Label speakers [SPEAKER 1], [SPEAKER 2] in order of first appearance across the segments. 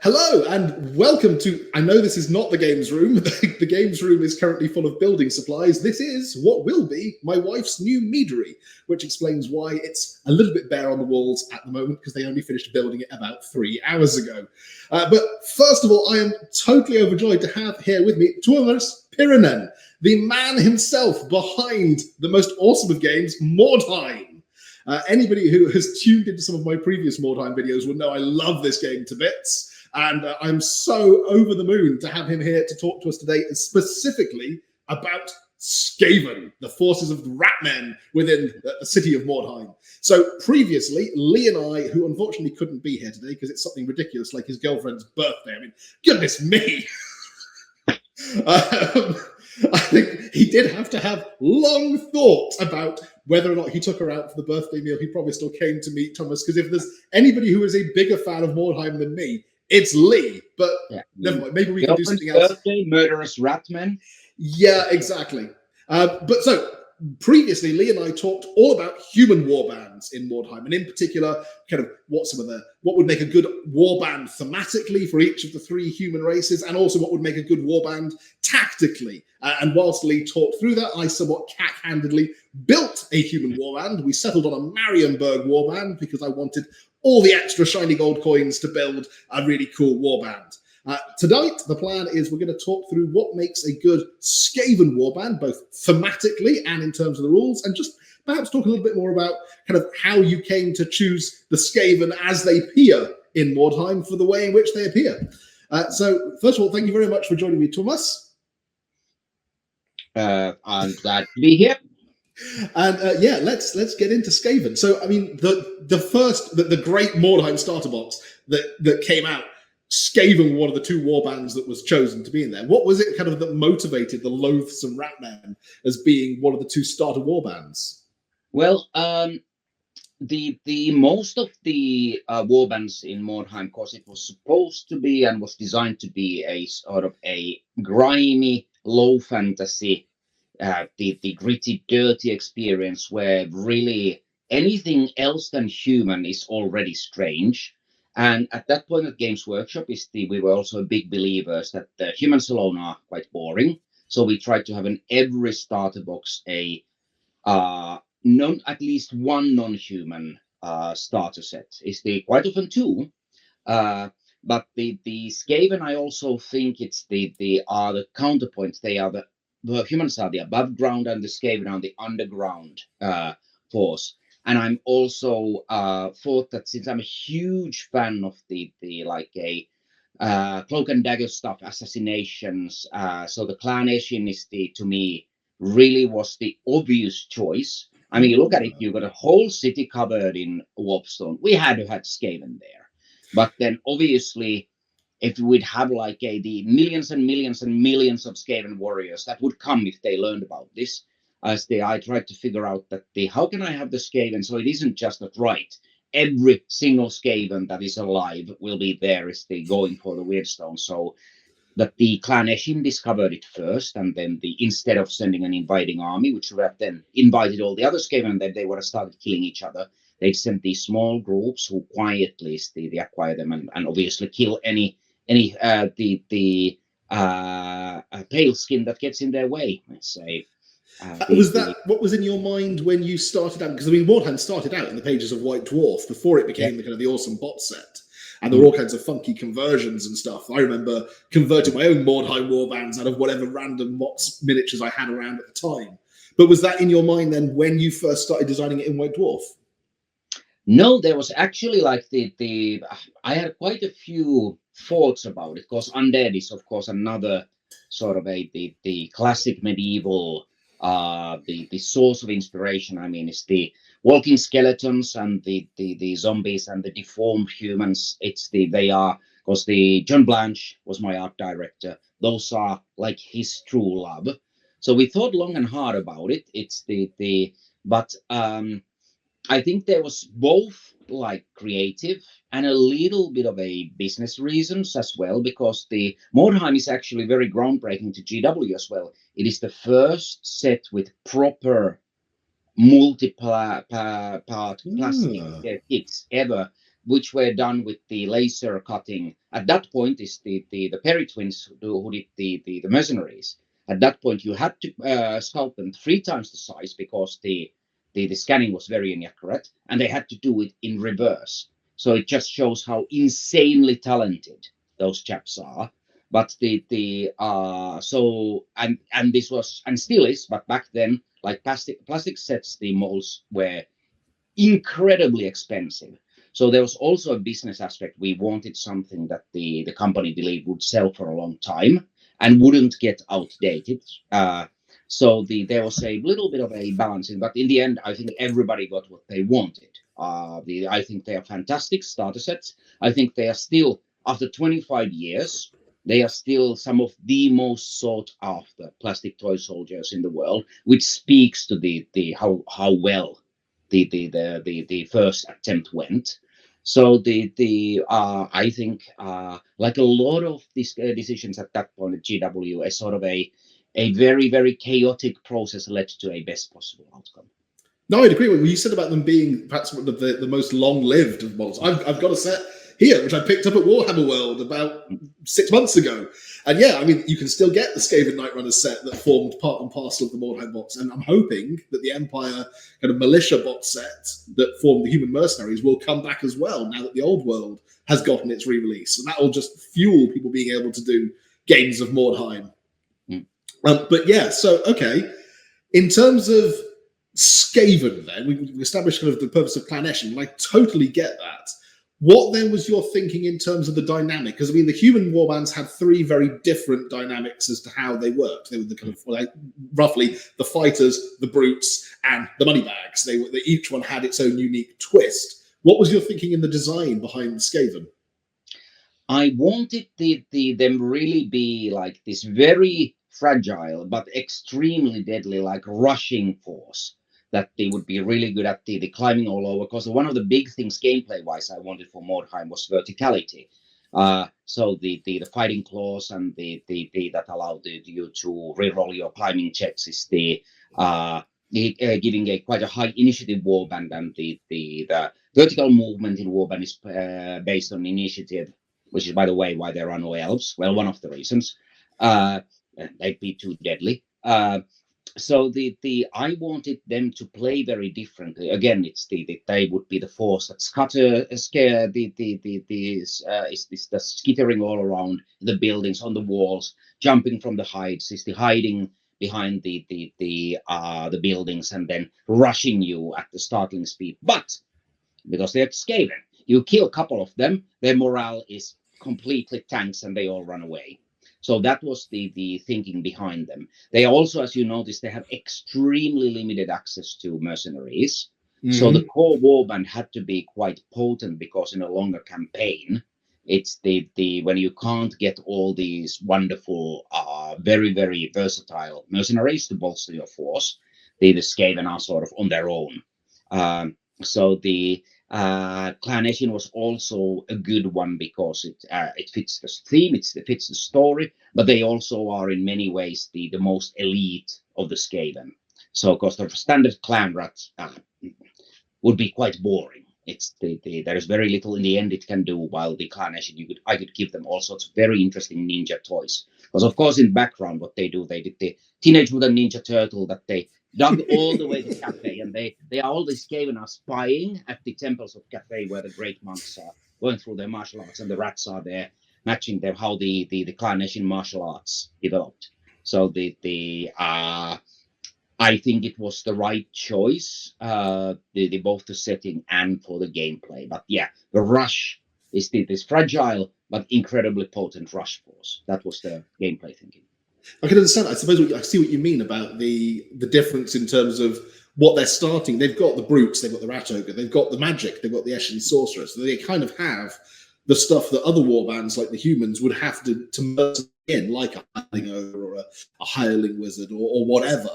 [SPEAKER 1] Hello and welcome to, I know this is not the games room, the games room is currently full of building supplies. This is what will be my wife's new meadery, which explains why it's a little bit bare on the walls at the moment because they only finished building it about 3 hours ago. But first of all, I am totally overjoyed to have here with me Tuomas Pirinen, the man himself behind the most awesome of games, Mordheim. Anybody who has tuned into some of my previous Mordheim videos will know I love this game to bits. And I'm so over the moon to have him here to talk to us today, specifically about Skaven, the forces of the Ratmen within the city of Mordheim. So previously, Lee and I, who unfortunately couldn't be here today because it's something ridiculous like his girlfriend's birthday. I mean, goodness me. I think he did have to have long thought about whether or not he took her out for the birthday meal. He probably still came to meet Thomas, because if there's anybody who is a bigger fan of Mordheim than me, it's Lee. But never mind, maybe we can do something else.
[SPEAKER 2] Birthday, murderous ratman.
[SPEAKER 1] Yeah, exactly. But so previously, Lee and I talked all about human warbands in Mordheim, and in particular, kind of what would make a good warband thematically for each of the three human races, and also what would make a good warband tactically. And whilst Lee talked through that, I somewhat cack-handedly built a human warband. We settled on a Marienburg warband because I wanted all the extra shiny gold coins to build a really cool warband. Tonight, the plan is we're going to talk through what makes a good Skaven warband, both thematically and in terms of the rules, and just perhaps talk a little bit more about kind of how you came to choose the Skaven as they appear in Mordheim for the way in which they appear. So, first of all, thank you very much for joining me, Tuomas.
[SPEAKER 2] I'm glad to be here.
[SPEAKER 1] And yeah, let's get into Skaven. So, I mean, the great Mordheim starter box that came out, Skaven were one of the two warbands that was chosen to be in there. What was it kind of that motivated the loathsome Ratmen as being one of the two starter warbands?
[SPEAKER 2] Well, the most of the warbands in Mordheim, because it was supposed to be and was designed to be a sort of a grimy, low fantasy, the gritty, dirty experience where really anything else than human is already strange. And at that point at Games Workshop, we were also big believers that humans alone are quite boring. So we tried to have in every starter box at least one non-human starter set. Quite often two. But the Skaven, I also think it's the counterpoint. The humans are the above ground and the Skaven are the underground force. And I'm also thought that since I'm a huge fan of the cloak and dagger stuff, assassinations, so the Clan Eshin to me really was the obvious choice. I mean, look at it, you got a whole city covered in warpstone. We had to have Skaven there. But then obviously, if we'd have the millions and millions and millions of Skaven warriors that would come if they learned about this, I tried to figure out that how can I have the Skaven so it isn't just that every single Skaven that is alive will be there going for the Weirdstone. So that the Clan Eshin discovered it first, and then instead of sending an inviting army, which would have then invited all the other Skaven, and then they would have started killing each other, they'd send these small groups who quietly they acquire them and obviously kill any pale skin that gets in their way, let's say.
[SPEAKER 1] What was in your mind when you started out? Because I mean, Mordheim started out in the pages of White Dwarf before it became the awesome bot set, and there were all kinds of funky conversions and stuff. I remember converting my own Mordheim warbands out of whatever random MOTS miniatures I had around at the time. But was that in your mind then when you first started designing it in White Dwarf?
[SPEAKER 2] No, there was actually I had quite a few thoughts about it, because undead is of course another sort of the classic medieval. The source of inspiration, I mean, is the walking skeletons and the zombies and the deformed humans. They are, because the John Blanche was my art director. Those are like his true love. So we thought long and hard about it. But I think there was both creative and a little bit of a business reasons as well, because the Mordheim is actually very groundbreaking to GW as well. It is the first set with proper multi-part plastic kits ever which were done with the laser cutting. At that point, is the Perry twins who did the mercenaries. At that point, you had to sculpt them 3 times the size because the scanning was very inaccurate, and they had to do it in reverse. So it just shows how insanely talented those chaps are. But and this was and still is, but back then, like plastic sets, the molds were incredibly expensive. So there was also a business aspect. We wanted something that the company believed would sell for a long time and wouldn't get outdated. So there was a little bit of a balancing, but in the end, I think everybody got what they wanted. I think they are fantastic starter sets. I think they are still, after 25 years, they are still some of the most sought after plastic toy soldiers in the world, which speaks to the how well the first attempt went. So I think like a lot of these decisions at that point at GW, a sort of a very, very chaotic process led to a best possible outcome.
[SPEAKER 1] No, I'd agree with what you said about them being perhaps one of the most long-lived of models. I've got a set here, which I picked up at Warhammer World about 6 months ago. And yeah, I mean, you can still get the Skaven Night Runner set that formed part and parcel of the Mordheim box. And I'm hoping that the Empire kind of militia box set that formed the Human Mercenaries will come back as well now that the Old World has gotten its re-release. And that will just fuel people being able to do games of Mordheim. But yeah, so, okay. In terms of Skaven, then, we established kind of the purpose of Clan Eshin, and I totally get that. What then was your thinking in terms of the dynamic? Because I mean, the human warbands had 3 very different dynamics as to how they worked. They were the kind of like, roughly the fighters, the brutes, and the moneybags. They each one had its own unique twist. What was your thinking in the design behind the Skaven?
[SPEAKER 2] I wanted them really be like this very fragile but extremely deadly, like rushing force. That they would be really good at the climbing all over, because one of the big things gameplay wise I wanted for Mordheim was verticality. So the fighting claws and the that allowed you to reroll your climbing checks is giving quite a high initiative warband, and the vertical movement in warband is based on initiative, which is, by the way, why there are no elves. Well, one of the reasons. They'd be too deadly. So I wanted them to play very differently. Again, it's they would be the force that the skittering all around the buildings, on the walls, jumping from the heights, is the hiding behind the buildings, and then rushing you at the startling speed. But because they're Skaven, you kill a couple of them, their morale is completely tanks, and they all run away. So that was the thinking behind them. They also, as you notice, they have extremely limited access to mercenaries. Mm-hmm. So the core warband had to be quite potent, because in a longer campaign, it's when you can't get all these wonderful, very, very versatile mercenaries to bolster your force, the Skaven are sort of on their own. So the Clan Eshin was also a good one, because it fits the theme, it fits the story, but they also are in many ways the most elite of the Skaven. So, because the standard clan rat would be quite boring. It's there is very little in the end it can do, while the Clan Eshin, I could give them all sorts of very interesting ninja toys. Because of course in background what they do, they did the Teenage Mutant Ninja Turtle that they dug all the way to Cathay, and they are all these Skaven are spying at the temples of Cathay, where the great monks are going through their martial arts, and the rats are there matching them, how the Clan Eshin martial arts developed. So I think it was the right choice, both the setting and for the gameplay. But yeah, the rush is this fragile but incredibly potent rush force. That was the gameplay thinking.
[SPEAKER 1] I can understand. I suppose I see what you mean about the difference in terms of what they're starting. They've got the brutes, they've got the rat ogre, they've got the magic, they've got the Eshin sorcerer. So they kind of have the stuff that other warbands like the humans would have to merge in, like a hireling ogre or a hireling wizard or whatever.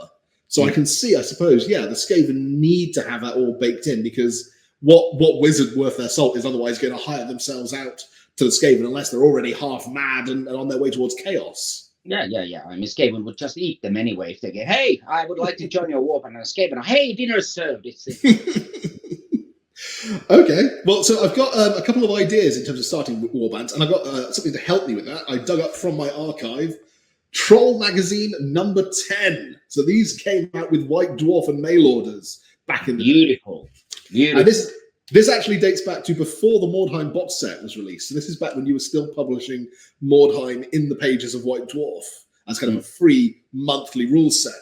[SPEAKER 1] So I can see, I suppose, yeah, the Skaven need to have that all baked in, because what wizard worth their salt is otherwise going to hire themselves out to the Skaven unless they're already half mad and on their way towards chaos.
[SPEAKER 2] Yeah. I mean, Skaven would just eat them anyway if they get, hey, I would like to join your warband, and Skaven, hey, dinner's served.
[SPEAKER 1] Okay, well, so I've got a couple of ideas in terms of starting with warbands, and I've got something to help me with that. I dug up from my archive Troll Magazine number 10. So these came out with White Dwarf and mail orders back in the day.
[SPEAKER 2] Beautiful.
[SPEAKER 1] And this actually dates back to before the Mordheim box set was released. So this is back when you were still publishing Mordheim in the pages of White Dwarf as kind of a free monthly rule set.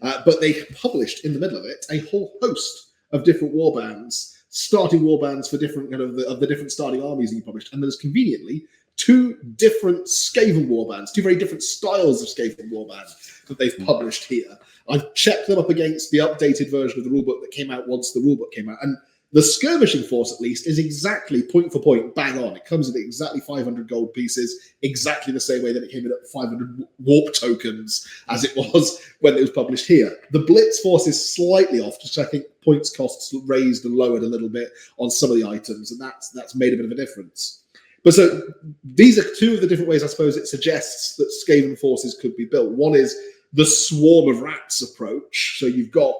[SPEAKER 1] But they published in the middle of it a whole host of different warbands, starting warbands for different kind of the different starting armies that you published. And there's conveniently two different Skaven warbands, two very different styles of Skaven warband that they've published here. I've checked them up against the updated version of the rulebook that came out once the rulebook came out. And the skirmishing force, at least, is exactly point for point, bang on. It comes in exactly 500 gold pieces, exactly the same way that it came in at 500 warp tokens as it was when it was published here. The Blitz force is slightly off, just I think points costs raised and lowered a little bit on some of the items, and that's made a bit of a difference. But so these are two of the different ways, I suppose, it suggests that Skaven forces could be built. One is the swarm of rats approach. So you've got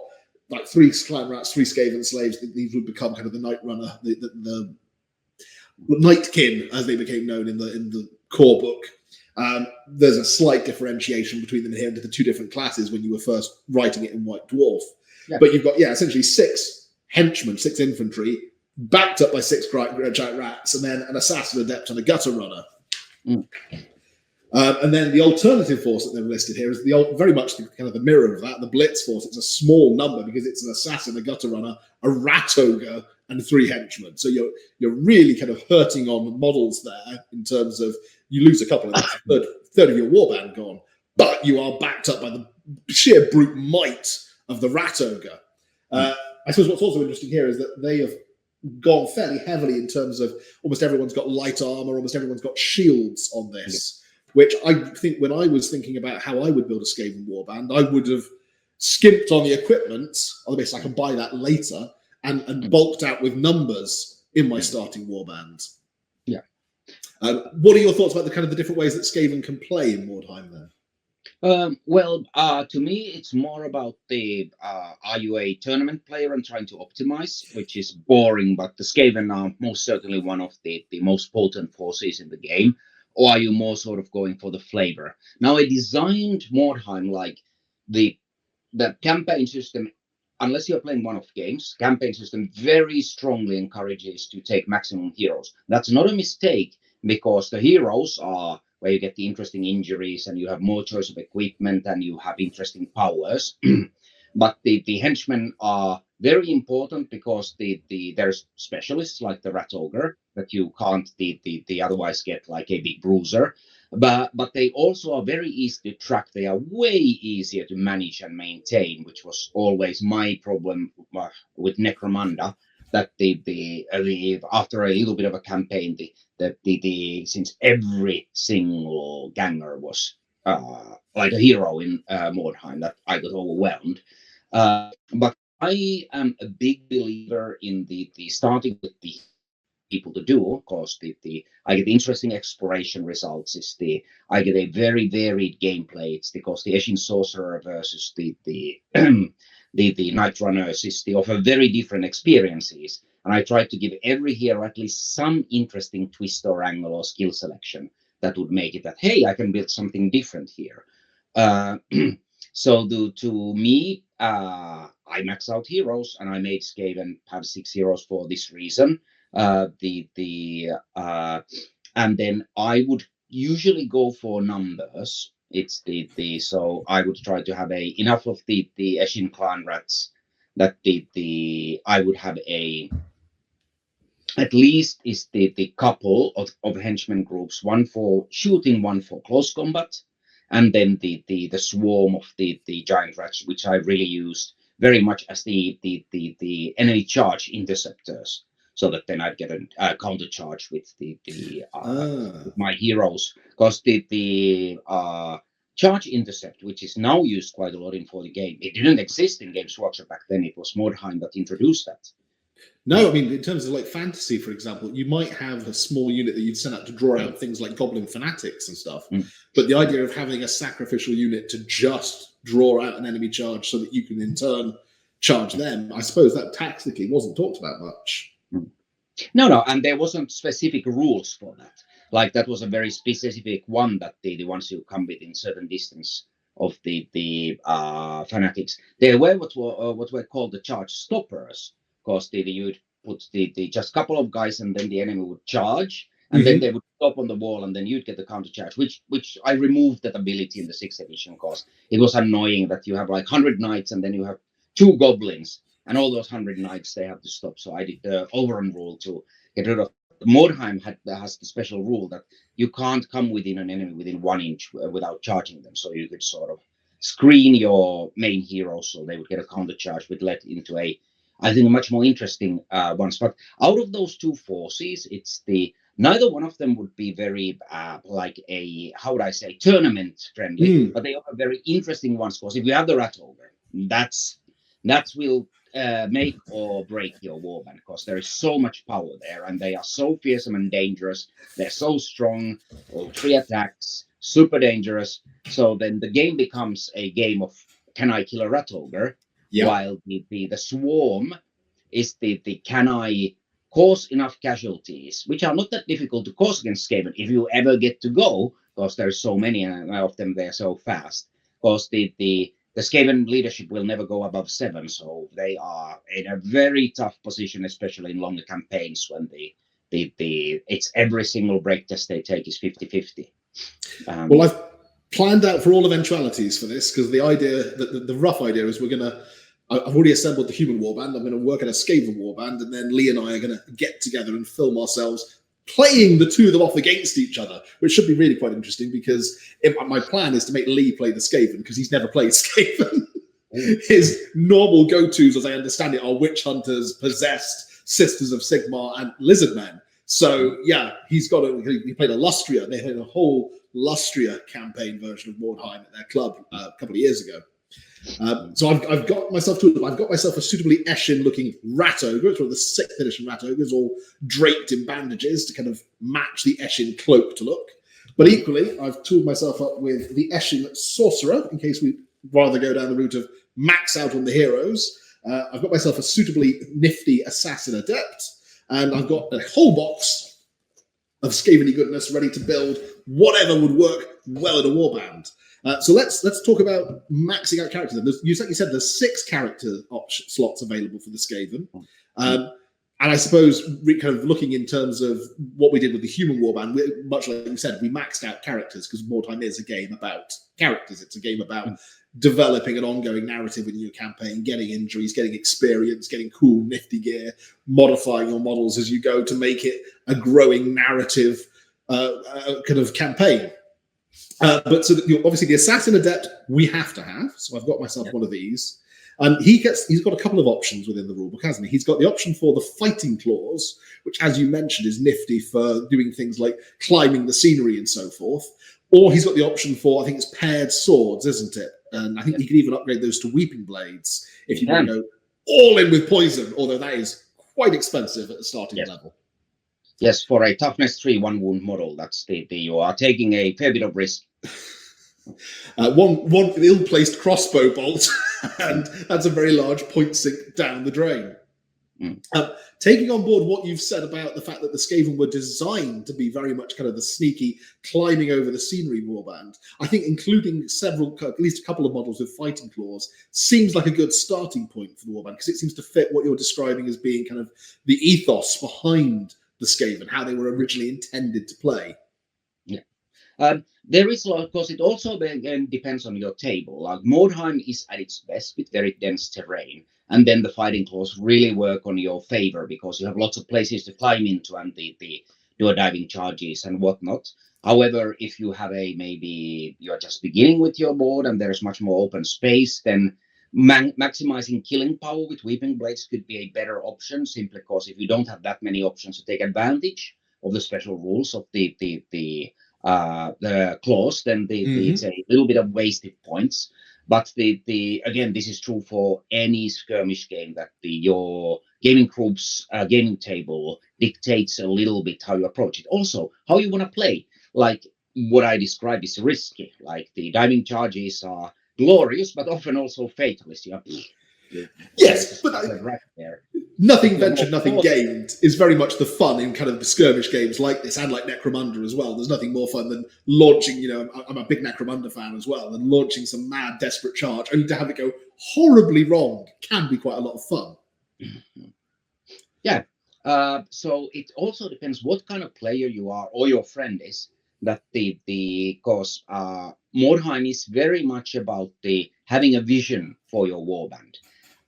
[SPEAKER 1] like 3 clan rats, 3 Skaven slaves. These would become kind of the Night Runner, the Nightkin, as they became known in the core book. There's a slight differentiation between them here into the two different classes when you were first writing it in White Dwarf. Yeah. But you've got, essentially 6 henchmen, 6 infantry, backed up by 6 giant rats, and then an assassin adept and a gutter runner. And then the alternative force that they've listed here is very much kind of the mirror of that. The Blitz force, it's a small number because it's an assassin, a gutter runner, a rat ogre, and 3 henchmen. So you're really kind of hurting on models there in terms of you lose a couple of third of your warband gone, but you are backed up by the sheer brute might of the rat ogre. I suppose what's also interesting here is that they have gone fairly heavily in terms of almost everyone's got light armor, almost everyone's got shields on this. Which I think when I was thinking about how I would build a Skaven warband, I would have skimped on the equipment, on the basis I can buy that later, and bulked out with numbers in my starting warband.
[SPEAKER 2] Yeah.
[SPEAKER 1] What are your thoughts about the different ways that Skaven can play in Mordheim then?
[SPEAKER 2] To me, it's more about are you a tournament player and trying to optimize, which is boring, but the Skaven are most certainly one of the most potent forces in the game. Or are you more sort of going for the flavor? Now, I designed Mordheim like the campaign system, unless you're playing one-off games, campaign system very strongly encourages to take maximum heroes. That's not a mistake, because the heroes are where you get the interesting injuries and you have more choice of equipment and you have interesting powers. But the henchmen are very important because there's specialists like the Rat Ogre that you can't the otherwise get, like a big bruiser. But they also are very easy to track. They are way easier to manage and maintain, which was always my problem with Necromunda. That after a little bit of a campaign, since every single ganger was like a hero in Mordheim, that I got overwhelmed. But I am a big believer in the starting with the people to do. Of course, I get interesting exploration results. I get a very varied gameplay. It's because the Eshin Sorcerer versus the Night Runners they offer very different experiences. And I try to give every hero at least some interesting twist or angle or skill selection that would make it that, hey, I can build something different here. So to me, I max out heroes, and I made Skaven have 6 heroes for this reason. And then I would usually go for numbers. It's so I would try to have enough of the Eshin clan rats that I would have at least is the couple of henchmen groups, one for shooting, one for close combat, and then the swarm of the giant rats, which I really used very much as the enemy charge interceptors, so that then I'd get a counter charge with with my heroes, because the charge intercept, which is now used quite a lot in 40 game, it didn't exist in Games Workshop back then. It was Mordheim that introduced that.
[SPEAKER 1] No, I mean, in terms of like fantasy, for example, you might have a small unit that you'd send out to draw out things like goblin fanatics and stuff. But the idea of having a sacrificial unit to just draw out an enemy charge so that you can in turn charge them, I suppose that tactically wasn't talked about much.
[SPEAKER 2] Mm. No, and there wasn't specific rules for that. Like that was a very specific one that the ones who come within certain distance of the fanatics, they were what were called the charge stoppers, because you'd put the just couple of guys and then the enemy would charge and then
[SPEAKER 1] Hmm.
[SPEAKER 2] they would stop on the wall and then you'd get the counter charge, which I removed that ability in the 6th edition because it was annoying that you have like 100 knights and then you have 2 goblins and all those 100 knights they have to stop. So I did the overrun rule to get rid of. Mordheim has the special rule that you can't come within an enemy within 1 inch without charging them. So you could sort of screen your main heroes so they would get a counter charge, which led into I think, much more interesting ones. But out of those 2 forces, it's neither one of them would be very like how would I say, tournament friendly, but they are very interesting ones because if you have the rat ogre, that will make or break your warband because there is so much power there and they are so fearsome and dangerous. They're so strong, all 3 attacks, super dangerous. So then the game becomes a game of can I kill a rat ogre, while the swarm is the can I cause enough casualties, which are not that difficult to cause against Skaven if you ever get to go, because there's so many of them, they're so fast. Because the Skaven leadership will never go above 7, so they are in a very tough position, especially in longer campaigns when it's every single break test they take is 50-50.
[SPEAKER 1] Well, I've planned out for all eventualities for this because the idea, the rough idea is I've already assembled the human warband. I'm going to work at a Skaven warband, and then Lee and I are going to get together and film ourselves playing the 2 of them off against each other, which should be really quite interesting because my plan is to make Lee play the Skaven because he's never played Skaven. His normal go-tos, as I understand it, are witch hunters, possessed, sisters of Sigmar, and lizard men. So yeah, he played a Lustria. They had a whole Lustria campaign version of Mordheim at their club a couple of years ago. So I've got myself a suitably Eshin looking rat ogre. It's one of the 6th edition rat ogres, all draped in bandages to kind of match the Eshin cloak to look. But equally, I've tooled myself up with the Eshin sorcerer in case we rather go down the route of max out on the heroes. I've got myself a suitably nifty assassin adept, and I've got a whole box of Skaven goodness ready to build whatever would work well in a warband. So let's talk about maxing out characters. You said there's 6 character slots available for the Skaven. And I suppose kind of looking in terms of what we did with the human warband, much like you said, we maxed out characters because Mordheim is a game about characters. It's a game about developing an ongoing narrative in your campaign, getting injuries, getting experience, getting cool, nifty gear, modifying your models as you go to make it a growing narrative kind of campaign. But so obviously the assassin adept we have to have. So I've got myself one of these. And he's got a couple of options within the rulebook, hasn't he? He's got the option for the fighting clause, which, as you mentioned, is nifty for doing things like climbing the scenery and so forth. Or he's got the option for, I think it's paired swords, isn't it? And I think he can even upgrade those to weeping blades if you want to go all in with poison, although that is quite expensive at the starting level.
[SPEAKER 2] Yes, for a toughness 3 1 wound model, that's you are taking a fair bit of risk.
[SPEAKER 1] One ill-placed crossbow bolt, and that's a very large point sink down the drain. Taking on board what you've said about the fact that the Skaven were designed to be very much kind of the sneaky climbing over the scenery warband, I think including at least a couple of models with fighting claws seems like a good starting point for the warband because it seems to fit what you're describing as being kind of the ethos behind the Skaven, how they were originally intended to play.
[SPEAKER 2] There is, of course, it also depends on your table. Like Mordheim is at its best with very dense terrain, and then the fighting claws really work on your favor because you have lots of places to climb into and do diving charges and whatnot. However, if you have maybe you're just beginning with your board and there's much more open space, then maximizing killing power with weeping blades could be a better option, simply because if you don't have that many options to take advantage of the special rules of the clause, then it's a little bit of wasted points. But again, this is true for any skirmish game that your gaming group's gaming table dictates a little bit how you approach it. Also, how you want to play. Like what I described is risky. Like the diving charges are glorious, but often also fatalist.
[SPEAKER 1] Yes, but
[SPEAKER 2] right there.
[SPEAKER 1] Nothing ventured, nothing gained is very much the fun in kind of the skirmish games like this, and like Necromunda as well. There's nothing more fun than launching, I'm a big Necromunda fan as well, and launching some mad, desperate charge, only to have it go horribly wrong can be quite a lot of fun.
[SPEAKER 2] Yeah. So it also depends what kind of player you are or your friend is. That because Mordheim is very much about having a vision for your warband.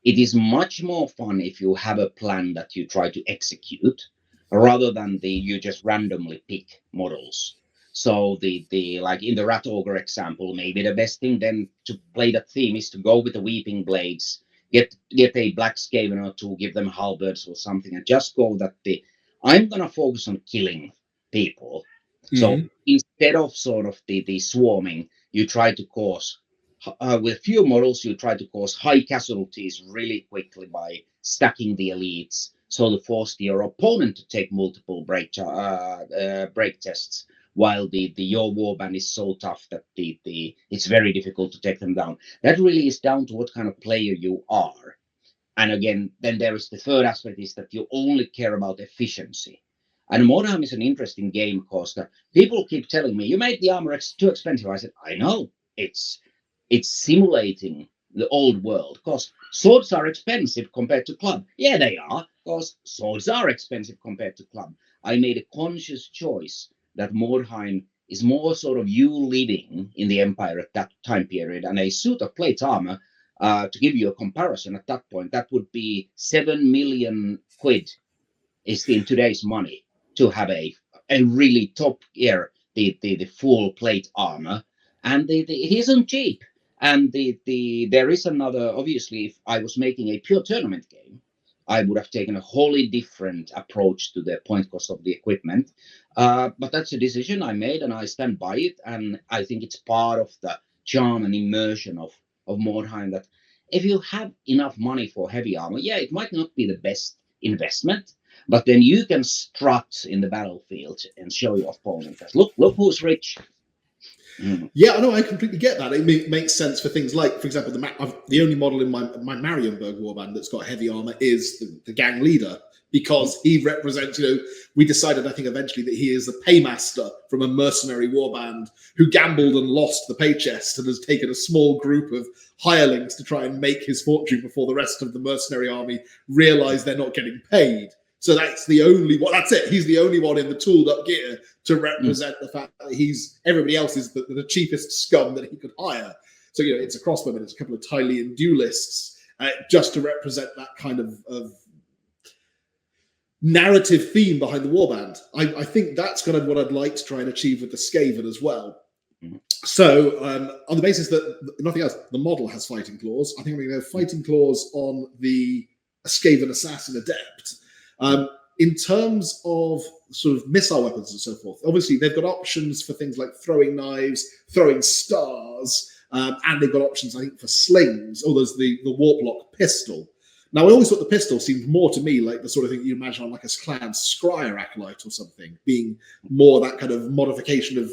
[SPEAKER 2] It is much more fun if you have a plan that you try to execute, rather than you just randomly pick models. So like in the Rat Ogre example, maybe the best thing then to play that theme is to go with the Weeping Blades, get a black Skaven or two, give them halberds or something, and just go that I'm gonna focus on killing people. So instead of sort of the swarming, you try to cause with few models, you try to cause high casualties really quickly by stacking the elites, so to force your opponent to take multiple break tests, while your warband is so tough that it's very difficult to take them down. That really is down to what kind of player you are. And again, then there is the third aspect, is that you only care about efficiency. And Mordheim is an interesting game because people keep telling me, you made the armor too expensive. I said, I know, it's simulating the old world, because swords are expensive compared to club. Yeah, they are, because swords are expensive compared to club. I made a conscious choice that Mordheim is more sort of you living in the Empire at that time period, and a suit of plate armor, to give you a comparison at that point, that would be 7 million quid is in today's money to have a really top gear, the full plate armor, and it isn't cheap. And there is another, obviously, if I was making a pure tournament game, I would have taken a wholly different approach to the point cost of the equipment. But that's a decision I made, and I stand by it. And I think it's part of the charm and immersion of Mordheim, that if you have enough money for heavy armor, yeah, it might not be the best investment, but then you can strut in the battlefield and show your opponent that look who's rich.
[SPEAKER 1] Yeah, no, I completely get that. It makes sense for things like, for example, the only model in my Marienburg warband that's got heavy armor is the gang leader, because he represents, we decided, I think eventually, that he is the paymaster from a mercenary warband who gambled and lost the pay chest and has taken a small group of hirelings to try and make his fortune before the rest of the mercenary army realize they're not getting paid. So that's the only one. That's it. He's the only one in the tooled up gear to represent the fact that everybody else is the cheapest scum that he could hire. So, it's a crossbowman, it's a couple of Tylean duelists, just to represent that kind of narrative theme behind the warband. I think that's kind of what I'd like to try and achieve with the Skaven as well. So, on the basis that nothing else, the model has fighting claws, I think I'm going to go fighting claws on the Skaven Assassin Adept. In terms of sort of missile weapons and so forth, obviously they've got options for things like throwing knives, throwing stars, and they've got options, I think, for slings. Oh, there's the Warplock pistol. Now, I always thought the pistol seemed more to me like the sort of thing you imagine on like a clan scryer acolyte or something, being more that kind of modification of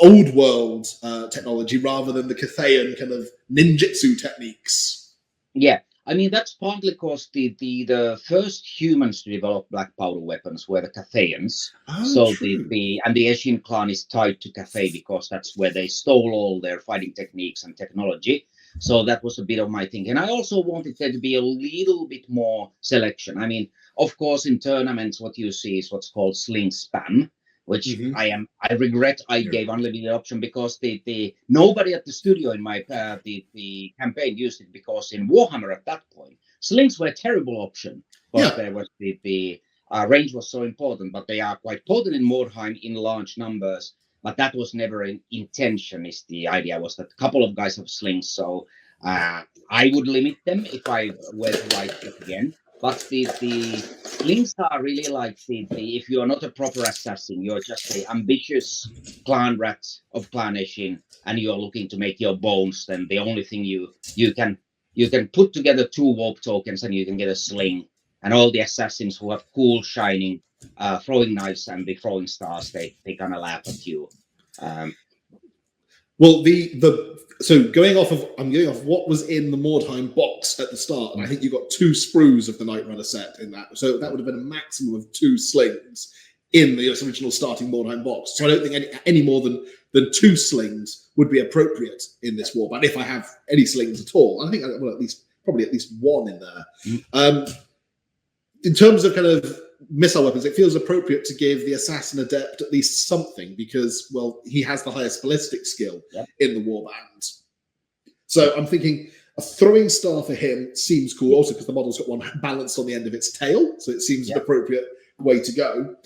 [SPEAKER 1] old world technology rather than the Cathayan kind of ninjutsu techniques.
[SPEAKER 2] Yeah. I mean, that's partly because the first humans to develop black powder weapons were the Cathayans. So
[SPEAKER 1] true.
[SPEAKER 2] the Eshin clan is tied to Cathay because that's where they stole all their fighting techniques and technology. So that was a bit of my thinking. I also wanted there to be a little bit more selection. I mean, of course, in tournaments, what you see is what's called sling spam, which I regret I gave unlimited option, because the nobody at the studio in my the campaign used it, because in Warhammer at that point slings were a terrible option, because there was the range was so important. But they are quite potent in Mordheim in large numbers. But that was never an intention. Is the idea was that a couple of guys have slings, so I would limit them if I were to write it again. But the slings are really like the if you are not a proper assassin, you're just an ambitious clan rat of Clan Eshin, and you're looking to make your bones, then the only thing you can put together 2 warp tokens and you can get a sling. And all the assassins who have cool shining throwing knives and the throwing stars, they kind of laugh at you.
[SPEAKER 1] Well, the So I'm going off what was in the Mordheim box at the start, and I think you got 2 sprues of the Night Runner set in that. So that would have been a maximum of 2 slings in the original starting Mordheim box. So I don't think any more than 2 slings would be appropriate in this warband if I have any slings at all. I think probably at least 1 in there. In terms of kind of missile weapons, it feels appropriate to give the Assassin Adept at least something because, well, he has the highest ballistic skill in the warband. So I'm thinking a throwing star for him seems cool, also because the model's got one balanced on the end of its tail, so it seems an appropriate way to go.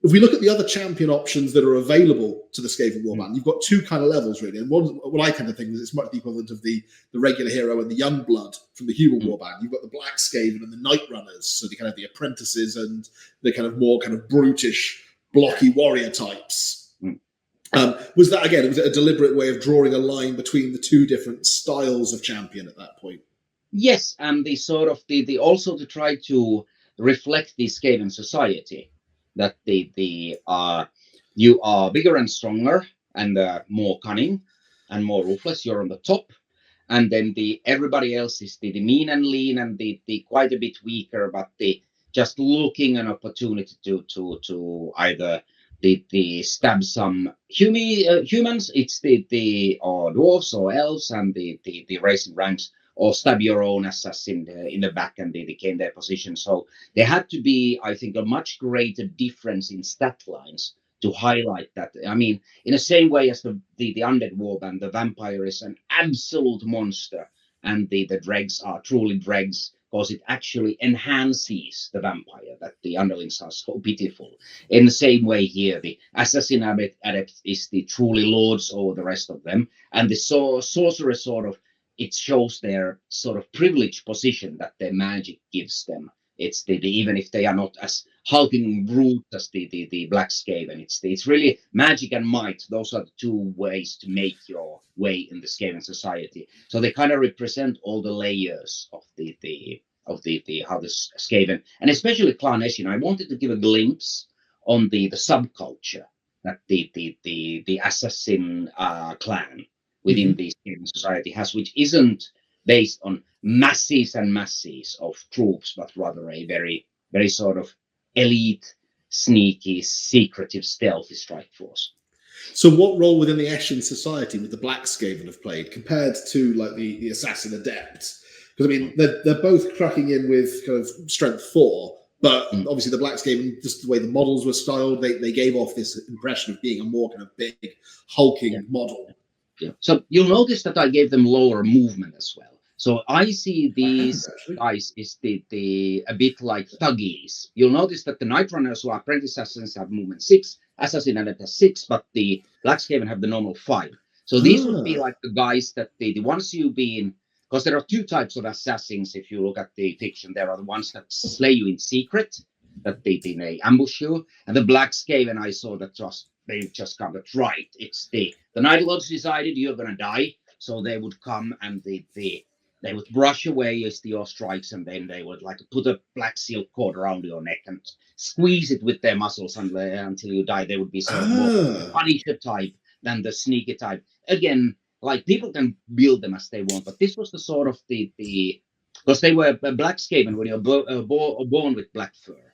[SPEAKER 1] If we look at the other champion options that are available to the Skaven Warband, you've got 2 kind of levels, really. And one, what I kind of think is it's much the equivalent of the regular hero and the young blood from the Hubel Warband. You've got the Black Skaven and the Night Runners, so the kind of the apprentices and the kind of more kind of brutish, blocky warrior types. Was that, again, was it a deliberate way of drawing a line between the 2 different styles of champion at that point?
[SPEAKER 2] Yes, and the sort of the also to try to reflect the Skaven society. That you are bigger and stronger and more cunning and more ruthless. You're on the top, and then everybody else is the mean and lean and the quite a bit weaker, but just looking an opportunity to either the stab some humans. It's the or dwarves or elves and the raising ranks, or stab your own assassin in the back and they became their position. So there had to be, I think, a much greater difference in stat lines to highlight that. I mean, in the same way as the undead warband, the vampire is an absolute monster, and the dregs are truly dregs because it actually enhances the vampire, that the underlings are so pitiful. In the same way here, the assassin adept is the truly lords over the rest of them, and the sorcerer sort of, it shows their sort of privileged position that their magic gives them. It's even if they are not as hulking brute as the Black Skaven, it's really magic and might. Those are the 2 ways to make your way in the Skaven society. So they kind of represent all the layers of how the Skaven, and especially Clan Eshin. I wanted to give a glimpse on the subculture that the assassin clan within the Skaven society has, which isn't based on masses and masses of troops, but rather a very, very sort of elite, sneaky, secretive, stealthy strike force.
[SPEAKER 1] So what role within the Eshin society would the Black Skaven have played compared to like the Assassin Adept? Because I mean, they're both cracking in with kind of strength 4, but obviously the Black Skaven, just the way the models were styled, they gave off this impression of being a more kind of big, hulking model.
[SPEAKER 2] Yeah. So you'll notice that I gave them lower movement as well. So I see these guys is a bit like thuggies. You'll notice that the Night Runners, who are apprentice assassins, have movement 6, Assassin Adept has 6, but the Black Skaven have the normal 5. So these would be like the guys that the ones you've been, because there are 2 types of assassins. If you look at the fiction, there are the ones that slay you in secret, that they ambush you, and the Black Skaven I saw that they just got it right. It's the Night Lords decided you're gonna die, so they would come and they would brush away your strikes, and then they would like put a black silk cord around your neck and squeeze it with their muscles until you die. They would be sort of more Punisher type than the sneaky type. Again, like people can build them as they want, but this was the sort of because they were Black Skaven. When you're born with black fur,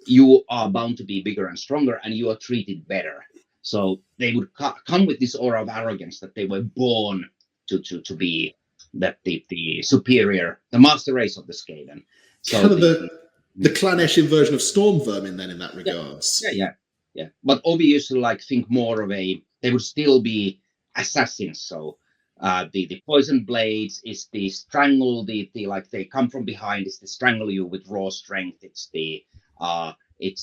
[SPEAKER 2] you are bound to be bigger and stronger, and you are treated better. So they would come with this aura of arrogance that they were born to be that the superior, the master race of the Skaven. So
[SPEAKER 1] kind of the Clan Eshin version of Storm Vermin, then, in that regards.
[SPEAKER 2] Yeah. But obviously, like think more of they would still be assassins. So the poison blades is the strangle, like they come from behind, is to strangle you with raw strength. It's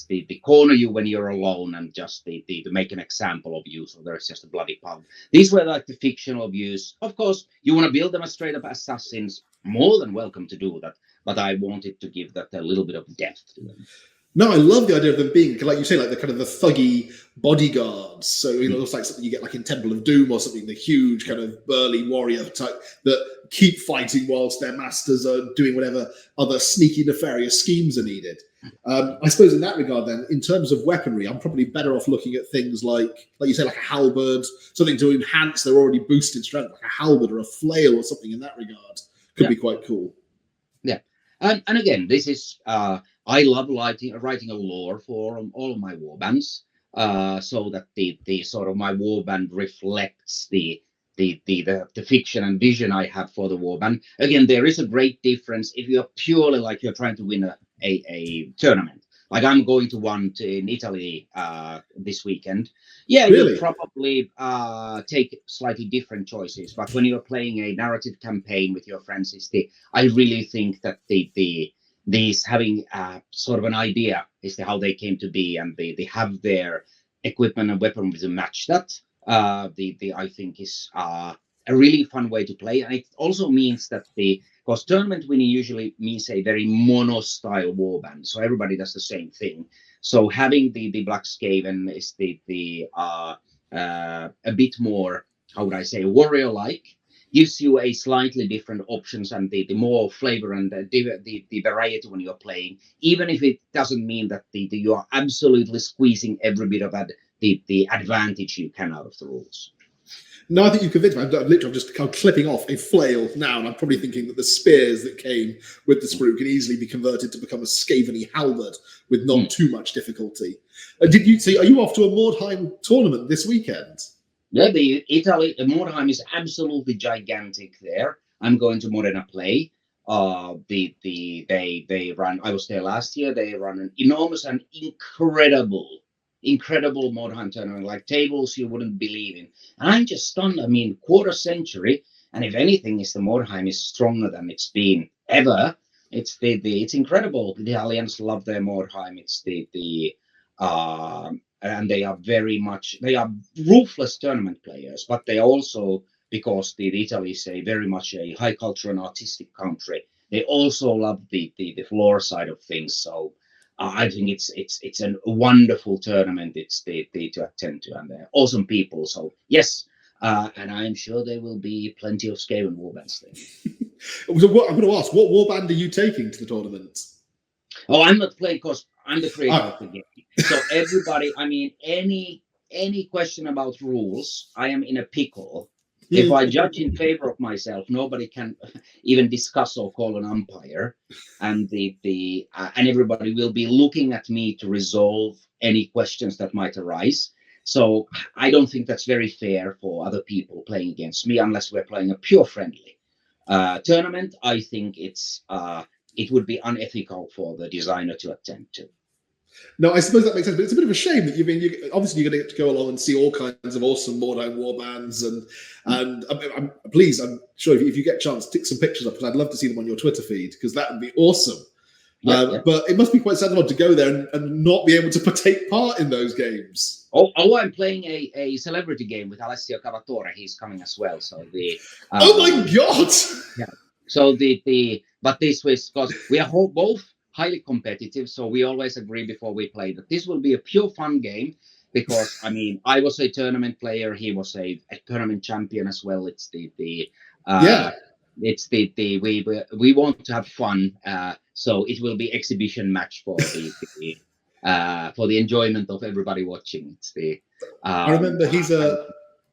[SPEAKER 2] the corner you when you're alone and just to make an example of you, so there's just a bloody pub. These were like the fictional views. Of course, you want to build them as straight up assassins, more than welcome to do that, but I wanted to give that a little bit of depth to them.
[SPEAKER 1] No, I love the idea of them being, like you say, like the kind of the thuggy bodyguards. So it looks like something you get like in Temple of Doom or something, the huge kind of burly warrior type that keep fighting whilst their masters are doing whatever other sneaky, nefarious schemes are needed. I suppose in that regard, then, in terms of weaponry, I'm probably better off looking at things like you say, like a halberd, something to enhance their already boosted strength, like a halberd or a flail or something in that regard. Could be quite cool.
[SPEAKER 2] Yeah, and again, this is I love writing a lore for all of my warbands, so that the sort of my warband reflects the fiction and vision I have for the warband. Again, there is a great difference if you're purely like you're trying to win a tournament. Like I'm going to one in Italy this weekend. Yeah,
[SPEAKER 1] Really?
[SPEAKER 2] you'll probably take slightly different choices. But when you're playing a narrative campaign with your friends, I really think that these having sort of an idea as to how they came to be, and they have their equipment and weaponry to match that. I think is a really fun way to play, and it also means that because tournament winning usually means a very mono-style warband, so everybody does the same thing. So having the Black Skaven is a bit more, how would I say, warrior-like, gives you a slightly different options and the more flavor and the variety when you're playing, even if it doesn't mean that you are absolutely squeezing every bit of the advantage you can out of the rules.
[SPEAKER 1] No, I think you convinced me. I'm just kind of clipping off a flail now, and I'm probably thinking that the spears that came with the sprue can easily be converted to become a Skaven-y halberd with not too much difficulty. Did you see? Are you off to a Mordheim tournament this weekend?
[SPEAKER 2] Yeah, Mordheim is absolutely gigantic there. I'm going to Modena play. They run. I was there last year. They run an enormous and incredible Mordheim tournament, like tables you wouldn't believe in. And I'm just stunned. I mean, quarter century, and if anything, the Mordheim is stronger than it's been ever. It's it's incredible. The Italians love their Mordheim. It's and they are ruthless tournament players, but they also, because Italy is very much a high culture and artistic country, they also love the floor side of things. So I think it's a wonderful tournament. It's to attend to, and they're awesome people. So yes, and I'm sure there will be plenty of Skaven Warbands there.
[SPEAKER 1] So I'm going to ask, what warband are you taking to the tournament?
[SPEAKER 2] Oh, I'm not playing because I'm the creator of the game. So everybody, I mean, any question about rules, I am in a pickle. If I judge in favor of myself, nobody can even discuss or call an umpire, and and everybody will be looking at me to resolve any questions that might arise. So I don't think that's very fair for other people playing against me unless we're playing a pure friendly tournament. I think it would be unethical for the designer to attempt to.
[SPEAKER 1] No, I suppose that makes sense, but it's a bit of a shame that obviously you're going to get to go along and see all kinds of awesome Mordheim warbands, and I'm sure if you get a chance, take some pictures up, because I'd love to see them on your Twitter feed, because that would be awesome. But it must be quite sad to go there and not be able to take part in those games.
[SPEAKER 2] Oh, I'm playing a celebrity game with Alessio Cavatore. He's coming as well. So
[SPEAKER 1] oh my god!
[SPEAKER 2] Yeah. So but this was because we are both highly competitive, so we always agree before we play that this will be a pure fun game, because I mean, I was a tournament player, he was a tournament champion as well. It's we want to have fun, so it will be exhibition match for the enjoyment of everybody watching. It's
[SPEAKER 1] I remember he's a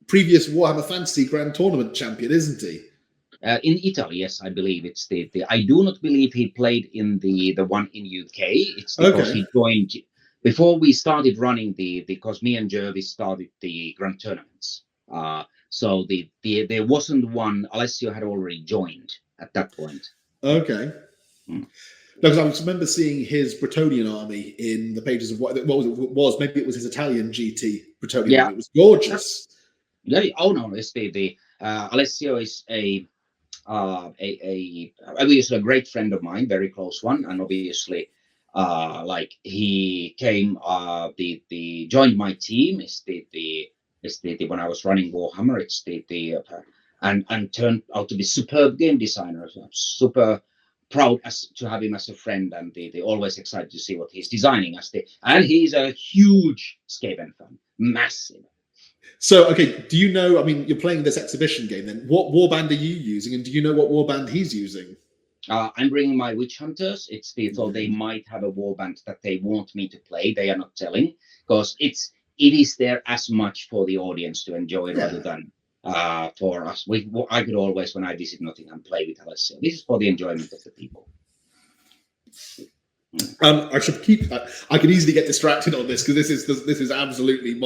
[SPEAKER 1] previous Warhammer Fantasy Grand Tournament champion, isn't he?
[SPEAKER 2] In Italy, yes, I believe it's I do not believe he played in the one in UK. It's because he joined before we started running because me and Jervis started the grand tournaments. So there wasn't one. Alessio had already joined at that point.
[SPEAKER 1] Okay. Because I remember seeing his Bretonian army in the pages of what was maybe it was his Italian GT Bretonian. Yeah. It was gorgeous.
[SPEAKER 2] Yeah. Oh no, it's Alessio is obviously a great friend of mine, very close one, and obviously like he came joined my team when I was running Warhammer. It's and turned out to be superb game designer, super proud to have him as a friend, and they always excited to see what he's designing and he's a huge Skaven fan, massive.
[SPEAKER 1] So, okay, do you know, I mean, you're playing this exhibition game then, what warband are you using, and do you know what warband he's using?
[SPEAKER 2] I'm bringing my witch hunters. So they might have a warband that they want me to play. They are not telling, because it is there as much for the audience to enjoy rather than for us. I could always, when I visit Nottingham, play with Alessio. This is for the enjoyment of the people.
[SPEAKER 1] I should keep. I could easily get distracted on this because this is absolutely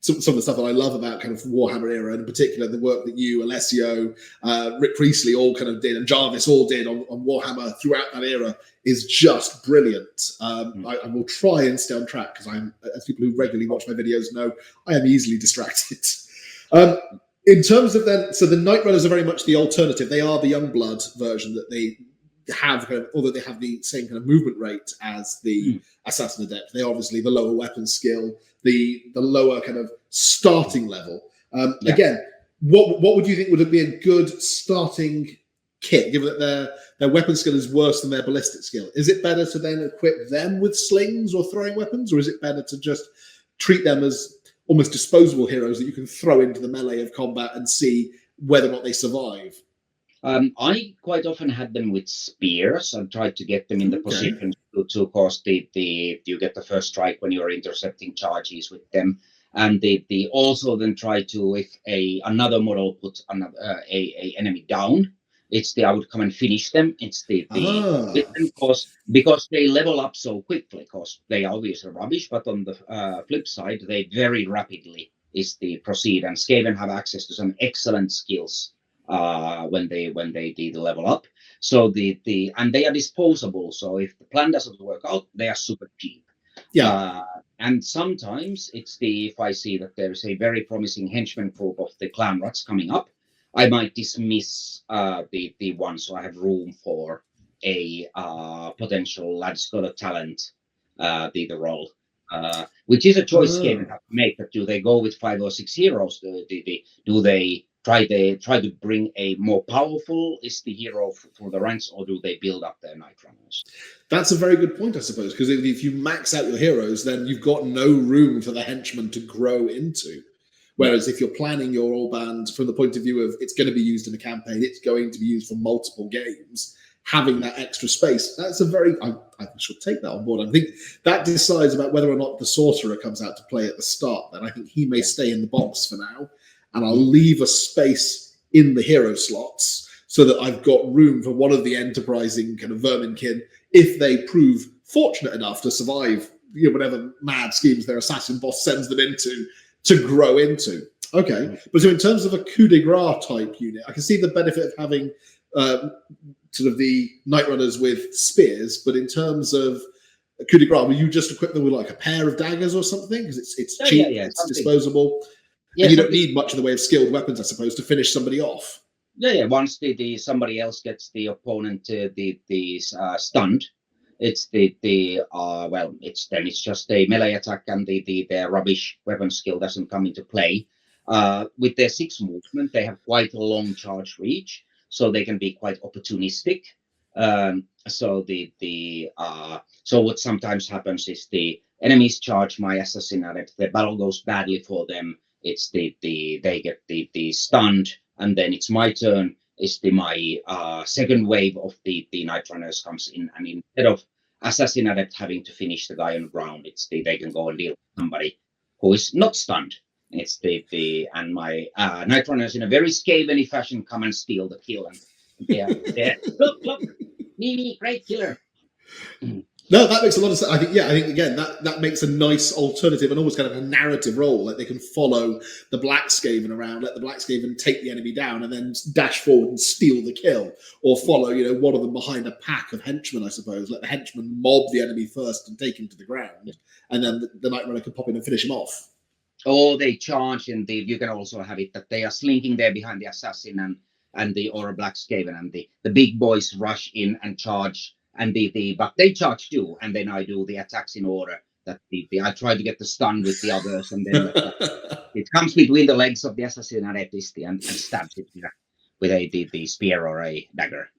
[SPEAKER 1] some of the stuff that I love about kind of Warhammer era, and in particular the work that you, Alessio, Rick Priestley all kind of did, and Jarvis all did on Warhammer throughout that era is just brilliant. I will try and stay on track because as people who regularly watch my videos know, I am easily distracted. In terms of then, so the Night Runners are very much the alternative. They are the Youngblood version that they have, although they have the same kind of movement rate as the Assassin Adept. They are obviously the lower weapon skill, the lower kind of starting level. Again, what would you think would be a good starting kit, given that their weapon skill is worse than their ballistic skill? Is it better to then equip them with slings or throwing weapons, or is it better to just treat them as almost disposable heroes that you can throw into the melee of combat and see whether or not they survive?
[SPEAKER 2] I quite often had them with spears and tried to get them in the position to cause you get the first strike when you're intercepting charges with them, and they also then try to, if another model put a enemy down, I would come and finish them. It's because they level up so quickly, because they are obviously rubbish, but on the flip side, they very rapidly proceed, and Skaven have access to some excellent skills when they do the level up. So and they are disposable. So if the plan doesn't work out, they are super cheap. And sometimes if I see that there is a very promising henchman group of the clan rats coming up, I might dismiss the one, so I have room for a potential lad's got a talent the role. Which is a choice Skaven have to make. That do they go with 5 or 6 heroes? Do they try to bring a more powerful hero for the ranks, or do they build up their Night Runners?
[SPEAKER 1] That's a very good point, I suppose, because if you max out your heroes, then you've got no room for the henchmen to grow into. Whereas if you're planning your warband from the point of view of it's going to be used in a campaign, it's going to be used for multiple games, having that extra space, that's I should take that on board. I think that decides about whether or not the sorcerer comes out to play at the start. Then I think he may stay in the box for now, and I'll leave a space in the hero slots so that I've got room for one of the enterprising kind of verminkin, if they prove fortunate enough to survive whatever mad schemes their assassin boss sends them into, to grow into. Okay, but so in terms of a coup de grace type unit, I can see the benefit of having sort of the Night Runners with spears, but in terms of coup de grace, will you just equip them with like a pair of daggers or something? Because it's cheap, it's disposable, and you don't need much in the way of skilled weapons, I suppose, to finish somebody off.
[SPEAKER 2] Once somebody else gets the opponent stunned, it's it's just a melee attack, and their rubbish weapon skill doesn't come into play. With their 6 movement, they have quite a long charge reach, so they can be quite opportunistic. So what sometimes happens is the enemies charge my assassin adept. The battle goes badly for them. It's they get the stunned, and then it's my turn. My second wave of the Night Runners comes in, and instead of assassin adept having to finish the guy on the ground, they can go and deal with somebody who is not stunned. It's and my Night Runners in a very Skaven-y fashion come and steal the kill, and look, me, great killer.
[SPEAKER 1] No, that makes a lot of sense. I think again that makes a nice alternative and almost kind of a narrative role. Like they can follow the Black Skaven around, let the Black Skaven take the enemy down, and then dash forward and steal the kill, or follow one of them behind a pack of henchmen. I suppose let the henchmen mob the enemy first and take him to the ground, and then the Night Runner can pop in and finish him off.
[SPEAKER 2] Or they charge, and you can also have it that they are slinking there behind the assassin or a Black Skaven, and the big boys rush in and charge, and but they charge too, and then I do the attacks in order that I try to get the stun with the others, and then it comes between the legs of the assassin and stabs it with the spear or a dagger.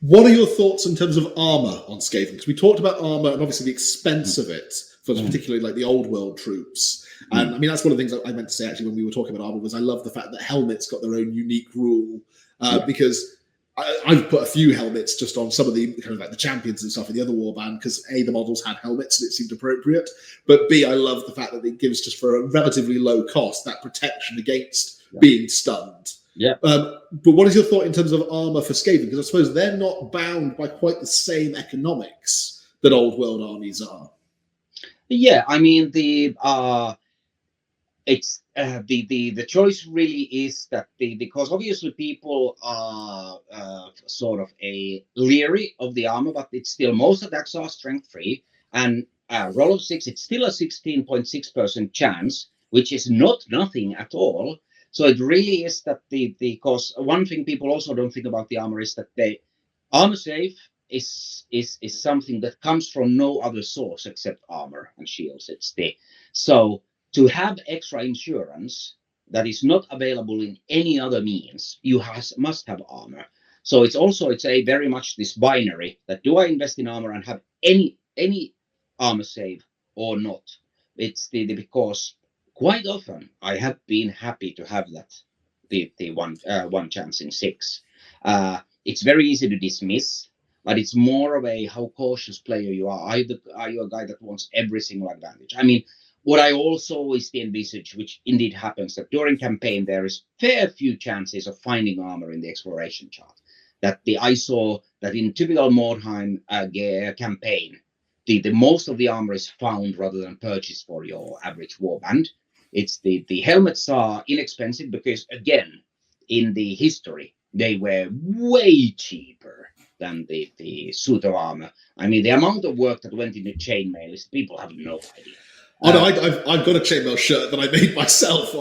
[SPEAKER 1] What are your thoughts in terms of armor on Skaven? Because we talked about armor and obviously the expense of it for particularly like the old world troops. And I mean, that's one of the things I meant to say actually when we were talking about armor was I love the fact that helmets got their own unique rule because I've put a few helmets just on some of the kind of like the champions and stuff in the other warband because A, the models had helmets and it seemed appropriate, but B, I love the fact that it gives just for a relatively low cost that protection against being stunned.
[SPEAKER 2] Yeah.
[SPEAKER 1] But what is your thought in terms of armor for Skaven? Because I suppose they're not bound by quite the same economics that old world armies are.
[SPEAKER 2] Yeah, I mean the choice really is that because obviously people are sort of a leery of the armor, but it's still most attacks are strength free, and roll of 6, it's still a 16.6% chance, which is not nothing at all. So it really is that because one thing people also don't think about the armor is that the armor save is something that comes from no other source except armor and shields. So to have extra insurance that is not available in any other means, you must have armor. So it's a very much this binary that do I invest in armor and have any armor save or not? It's because quite often I have been happy to have that the one chance in 6. It's very easy to dismiss, but it's more of a how cautious player you are. Are you a guy that wants every single advantage? I mean, what I also always envisage, which indeed happens, that during campaign there is fair few chances of finding armor in the exploration chart. I saw that in typical Mordheim campaign, the most of the armor is found rather than purchased for your average warband. It's the helmets are inexpensive because again, in the history, they were way cheaper than the suit of armor. I mean, the amount of work that went into chainmail is people have no idea.
[SPEAKER 1] Oh no, I've got a chainmail shirt that I made myself.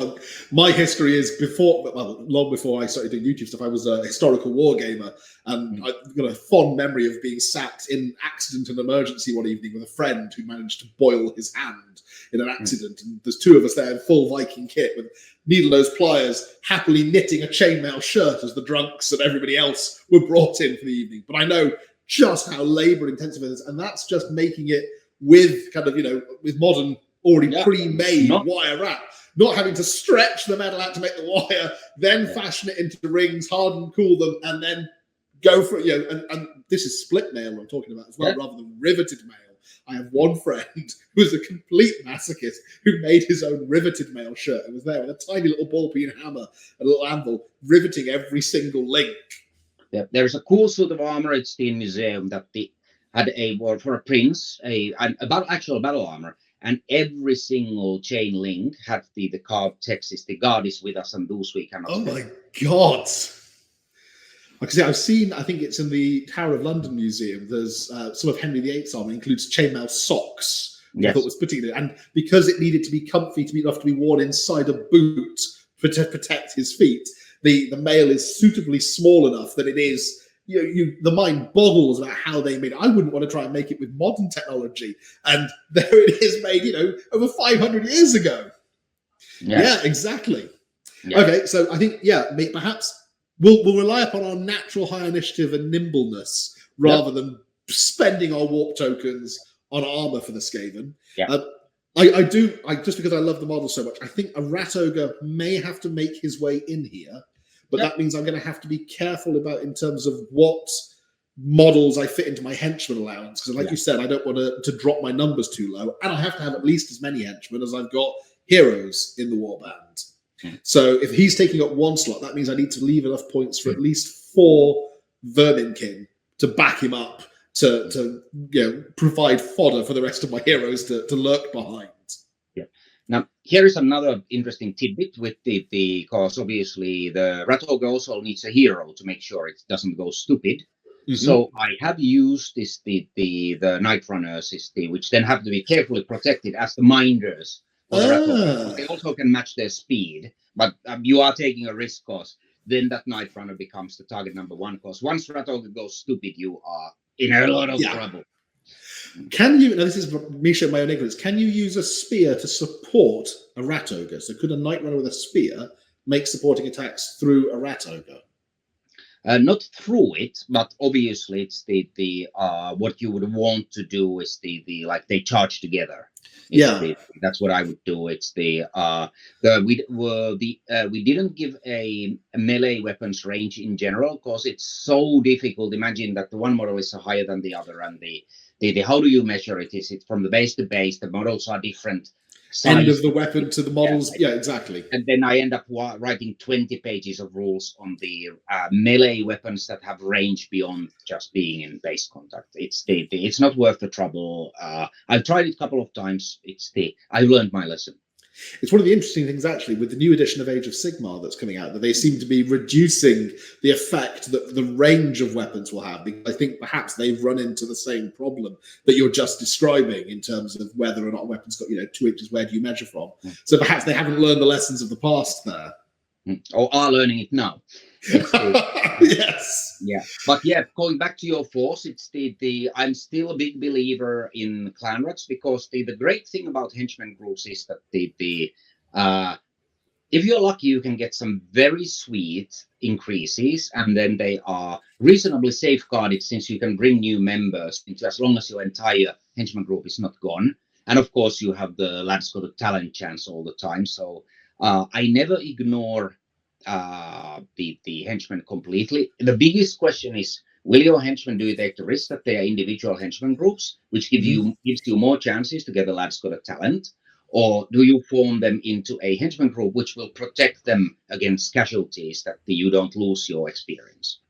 [SPEAKER 1] My history is long before I started doing YouTube stuff. I was a historical war gamer, and I've got a fond memory of being sat in accident and emergency one evening with a friend who managed to boil his hand in an accident. And there's two of us there in full Viking kit with needle nose pliers, happily knitting a chainmail shirt as the drunks and everybody else were brought in for the evening. But I know just how labour intensive it is, and that's just making it with kind of with modern already pre-made wire wrap, not having to stretch the metal out to make the wire, then fashion it into rings, harden, cool them, and then go for it. And this is split mail I'm talking about as well, rather than riveted mail. I have one friend who was a complete masochist who made his own riveted mail shirt and was there with a tiny little ball-peen hammer, a little anvil, riveting every single link.
[SPEAKER 2] Yeah, there's a cool suit of armor at Steam Museum that had for a prince, actual battle armor. And every single chain link had the carved text is the God is with us and those we cannot.
[SPEAKER 1] Oh my God. Like I say, I've seen, I think it's in the Tower of London Museum, there's some of Henry VIII's armor includes chainmail socks. I thought was particular. And because it needed to be comfy to be enough to be worn inside a boot to protect his feet, the mail is suitably small enough that it is the mind boggles about how they made it. I wouldn't want to try and make it with modern technology. And there it is made, over 500 years ago. Yeah, exactly. Yeah. Okay, so I think, perhaps we'll rely upon our natural high initiative and nimbleness rather than spending our warp tokens on armor for the Skaven.
[SPEAKER 2] Yeah.
[SPEAKER 1] Just because I love the model so much, I think a rat ogre may have to make his way in here. But that means I'm going to have to be careful about in terms of what models I fit into my henchman allowance. Because like you said, I don't want to drop my numbers too low. And I have to have at least as many henchmen as I've got heroes in the warband. So if he's taking up one slot, that means I need to leave enough points for at least 4 Verminkin to back him up to provide fodder for the rest of my heroes to lurk behind.
[SPEAKER 2] Now, here is another interesting tidbit with because obviously the Rat Ogre also needs a hero to make sure it doesn't go stupid. Mm-hmm. So I have used the Night Runners, which then have to be carefully protected as the minders for the Rat Ogre. They also can match their speed, but you are taking a risk because then that Night Runner becomes the target number 1. Because once Rat Ogre goes stupid, you are in a lot of trouble.
[SPEAKER 1] Can you, now this is me showing my own ignorance, can you use a spear to support a rat ogre? So could a Night Runner with a spear make supporting attacks through a rat ogre?
[SPEAKER 2] Not through it, but obviously it's the what you would want to do is the like they charge together. That's what I would do. It's we didn't give a melee weapons range in general because it's so difficult. Imagine that the one model is higher than the other, and the how do you measure it? Is it from the base to base? The models are different.
[SPEAKER 1] End of the weapon to the models. Yeah, exactly.
[SPEAKER 2] And then I end up writing 20 pages of rules on the melee weapons that have range beyond just being in base contact. It's not worth the trouble. I've tried it a couple of times. I learned my lesson.
[SPEAKER 1] It's one of the interesting things, actually, with the new edition of Age of Sigmar that's coming out, that they seem to be reducing the effect that the range of weapons will have. Because I think perhaps they've run into the same problem that you're just describing in terms of whether or not a weapon's got, 2 inches, where do you measure from? So perhaps they haven't learned the lessons of the past there.
[SPEAKER 2] Or are learning it now.
[SPEAKER 1] Yes.
[SPEAKER 2] Yeah. But yeah, going back to your force, it's I'm still a big believer in clan rats, because the great thing about henchman groups is that if you're lucky, you can get some very sweet increases, and then they are reasonably safeguarded, since you can bring new members into, as long as your entire henchman group is not gone. And of course, you have the lads got a talent chance all the time. So I never ignore the henchmen completely. The biggest question is, will your henchmen do take the risk that they are individual henchman groups, which gives you more chances to get the lads got a talent? Or do you form them into a henchman group which will protect them against casualties, that you don't lose your experience?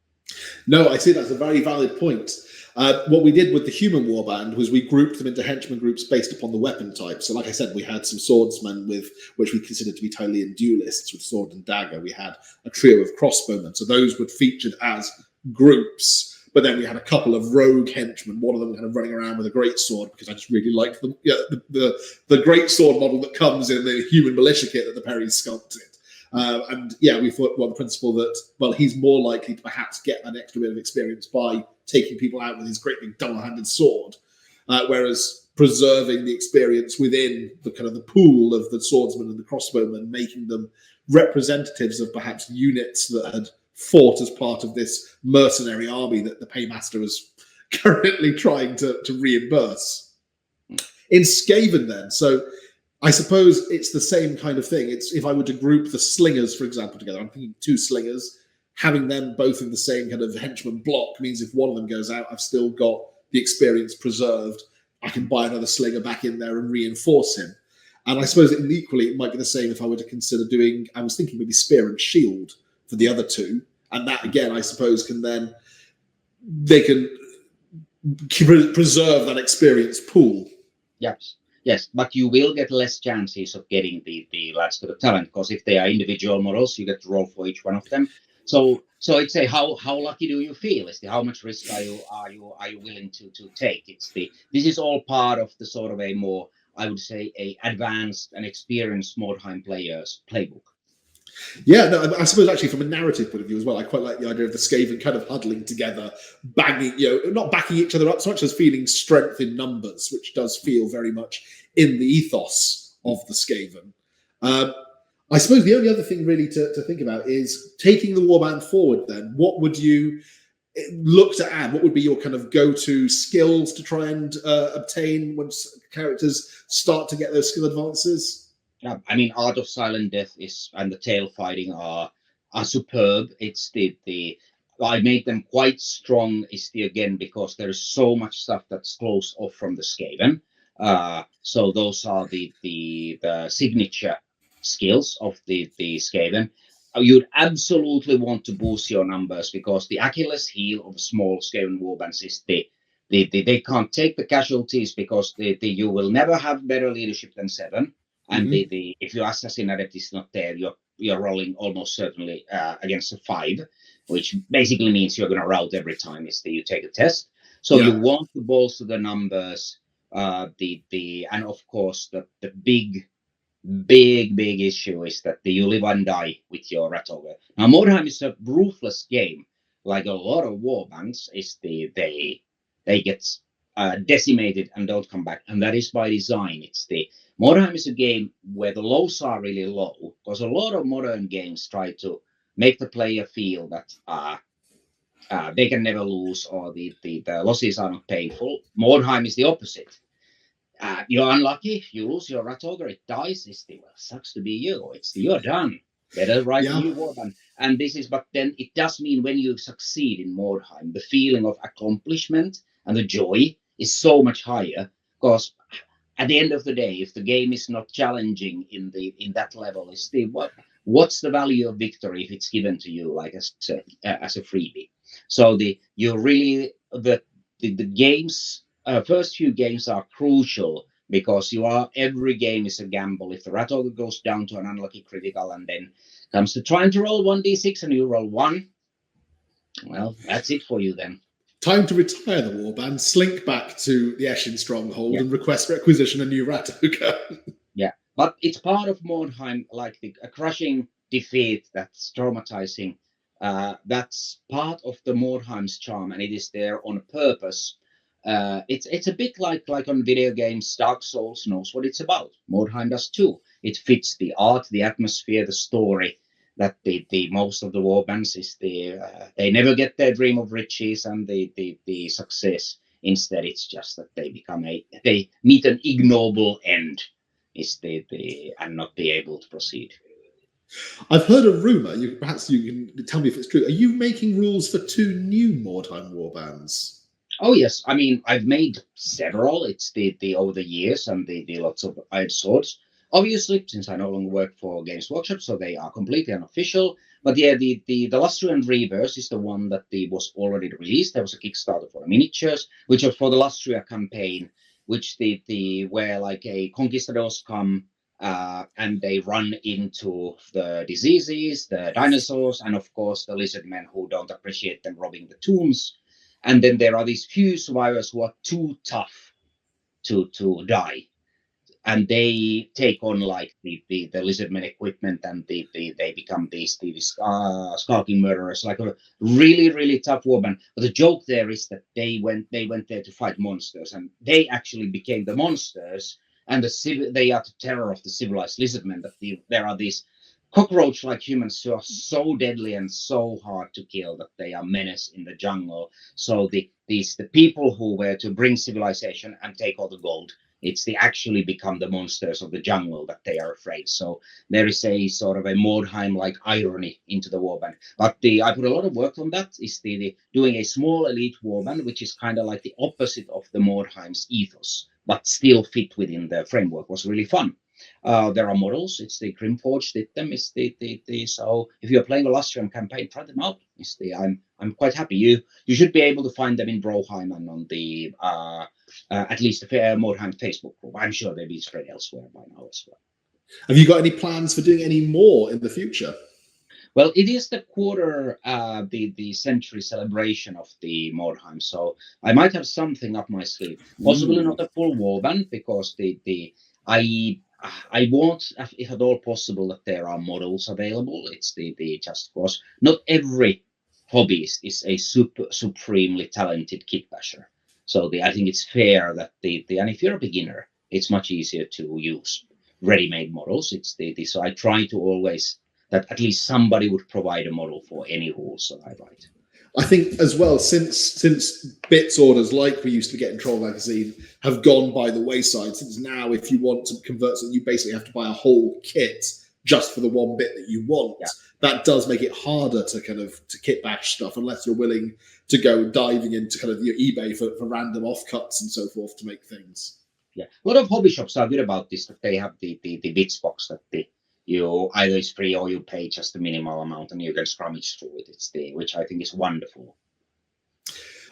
[SPEAKER 1] No, I see that's a very valid point. What we did with the human warband was we grouped them into henchman groups based upon the weapon type. So like I said, we had some swordsmen, which we considered to be Tolian duelists with sword and dagger. We had a trio of crossbowmen. So those were featured as groups. But then we had a couple of rogue henchmen, one of them kind of running around with a great sword, because I just really liked them. Yeah, the great sword model that comes in the human militia kit that the Perrys sculpted. And yeah, we thought, the principle that, he's more likely to perhaps get an extra bit of experience by taking people out with his great big double-handed sword, whereas preserving the experience within the kind of the pool of the swordsmen and the crossbowmen, making them representatives of perhaps units that had fought as part of this mercenary army that the paymaster is currently trying to reimburse. In Skaven then, so I suppose it's the same kind of thing. It's, if I were to group the slingers, for example, together, I'm thinking 2 slingers, having them both in the same kind of henchman block means if one of them goes out, I've still got the experience preserved. I can buy another slinger back in there and reinforce him. And I suppose equally, it might be the same if I were to consider doing, I was thinking maybe spear and shield for the other 2. And that, again, I suppose they can preserve that experience pool.
[SPEAKER 2] Yes, but you will get less chances of getting the lads to the talent, because if they are individual models, you get to roll for each one of them. So it's a how lucky do you feel? Is how much risk are you willing to take? This is all part of the sort of a more, I would say, a advanced and experienced Mordheim players playbook.
[SPEAKER 1] Yeah, no, I suppose actually from a narrative point of view as well, I quite like the idea of the Skaven kind of huddling together, banging, not backing each other up so much as feeling strength in numbers, which does feel very much in the ethos of the Skaven. I suppose the only other thing really to think about is taking the warband forward then. What would you look to add? What would be your kind of go-to skills to try and obtain once characters start to get those skill advances?
[SPEAKER 2] Yeah, I mean, Art of Silent Death and the tail fighting are superb. It's I made them quite strong, again, because there's so much stuff that's close off from the Skaven. So those are the signature skills of the Skaven. You'd absolutely want to boost your numbers, because the Achilles heel of a small Skaven warbands is they can't take the casualties, because you will never have better leadership than 7. And if your assassin adept is not there, you're rolling almost certainly against a 5, which basically means you're going to rout every time you take a test. So you want to bolster the numbers. And of course the big issue is that you live and die with your Ratover. Now Mordheim is a ruthless game, like a lot of warbands. They get decimated and don't come back, and that is by design. Mordheim is a game where the lows are really low, because a lot of modern games try to make the player feel that they can never lose, or the losses are not painful. Mordheim is the opposite. You're unlucky, you lose your rat ogre, it dies. Well, sucks to be you. You're done. Better write a new warband. And this is, but then it does mean when you succeed in Mordheim, the feeling of accomplishment and the joy is so much higher, because at the end of the day, if the game is not challenging in that level, what's the value of victory if it's given to you like as a freebie? So the games, first few games are crucial, because every game is a gamble. If the rat ogre goes down to an unlucky critical and then comes to trying to roll 1d6 and you roll 1, well, that's it for you then.
[SPEAKER 1] Time to retire the warband, slink back to the Eshin stronghold, and request requisition a new rat ogre.
[SPEAKER 2] Yeah, but it's part of Mordheim, like a crushing defeat that's traumatizing. That's part of the Mordheim's charm, and it is there on purpose. It's a bit like on video games. Dark Souls knows what it's about. Mordheim does too. It fits the art, the atmosphere, the story. That the most of the warbands is they never get their dream of riches and the success. Instead, it's just that they meet an ignoble end, and not be able to proceed.
[SPEAKER 1] I've heard a rumor. Perhaps you can tell me if it's true. Are you making rules for 2 new Mordheim warbands?
[SPEAKER 2] Oh yes, I mean I've made several. It's over the years and the lots of Iron Swords. Obviously, since I no longer work for Games Workshop, so they are completely unofficial. But yeah, the Lustrian Reverse is the one that was already released. There was a Kickstarter for the miniatures, which was for the Lustria campaign, which where like a conquistadors come and they run into the diseases, the dinosaurs, and of course the lizard men who don't appreciate them robbing the tombs. And then there are these few survivors who are too tough to die. And they take on like the lizardmen equipment, and they become these skulking murderers, like a really, really tough warband. But the joke there is that they went there to fight monsters, and they actually became the monsters, and they are the terror of the civilized lizardmen. That there are these cockroach-like humans who are so deadly and so hard to kill that they are menace in the jungle. So the people who were to bring civilization and take all the gold, they actually become the monsters of the jungle that they are afraid. So there is a sort of a Mordheim-like irony into the warband. But I put a lot of work on that. Is doing a small elite warband, which is kind of like the opposite of the Mordheim's ethos, but still fit within the framework. Was really fun. There are models. It's the Grimforge did them. So if you're playing a Lustrian campaign, try them out. I'm quite happy. You should be able to find them in Broheim and on the at least the Mordheim Facebook group. I'm sure they'll be spread elsewhere by now as well.
[SPEAKER 1] Have you got any plans for doing any more in the future?
[SPEAKER 2] Well, it is the quarter, the century celebration of the Mordheim, so I might have something up my sleeve. Possibly not a full warband, because I want, if at all possible, that there are models available. It's just because not every hobbyist is a supremely talented kit basher. So I think it's fair that and if you're a beginner, it's much easier to use ready-made models. So I try to always that at least somebody would provide a model for any rules that I write.
[SPEAKER 1] I think as well, since bits orders like we used to get in Troll Magazine have gone by the wayside, since now if you want to convert something, you basically have to buy a whole kit just for the one bit that you want. Yeah. That does make it harder to kit bash stuff, unless you're willing to go diving into kind of your eBay for random offcuts and so forth to make things.
[SPEAKER 2] Yeah, a lot of hobby shops are good about this, that they have the bits box that you either it's free or you pay just a minimal amount and you can scrummage through it. Which I think is wonderful.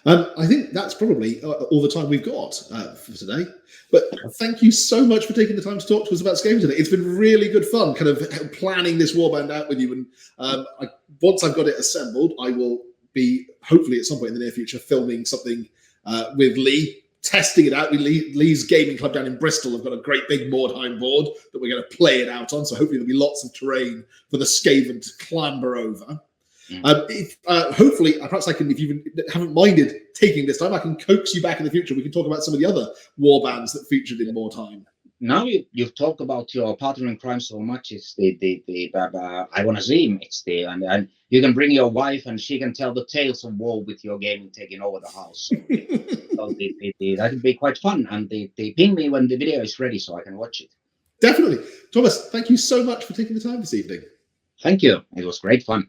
[SPEAKER 1] I think that's probably all the time we've got for today. But thank you so much for taking the time to talk to us about Skaven today. It's been really good fun, kind of planning this warband out with you. And once I've got it assembled, I will be hopefully at some point in the near future filming something with Lee, testing it out. Lee's gaming club down in Bristol have got a great big Mordheim board that we're going to play it out on. So hopefully there'll be lots of terrain for the Skaven to clamber over. Hopefully, perhaps I can, if you haven't minded taking this time, I can coax you back in the future. We can talk about some of the other warbands that featured in Mordheim.
[SPEAKER 2] now you've talked about your partner in crime so much. It's the I want to see him. It's the and you can bring your wife and she can tell the tales of war with your gaming taking over the house. So, that would be quite fun. And the ping me when the video is ready so I can watch it.
[SPEAKER 1] Definitely. Tuomas, thank you so much for taking the time this evening.
[SPEAKER 2] Thank you. It was great fun.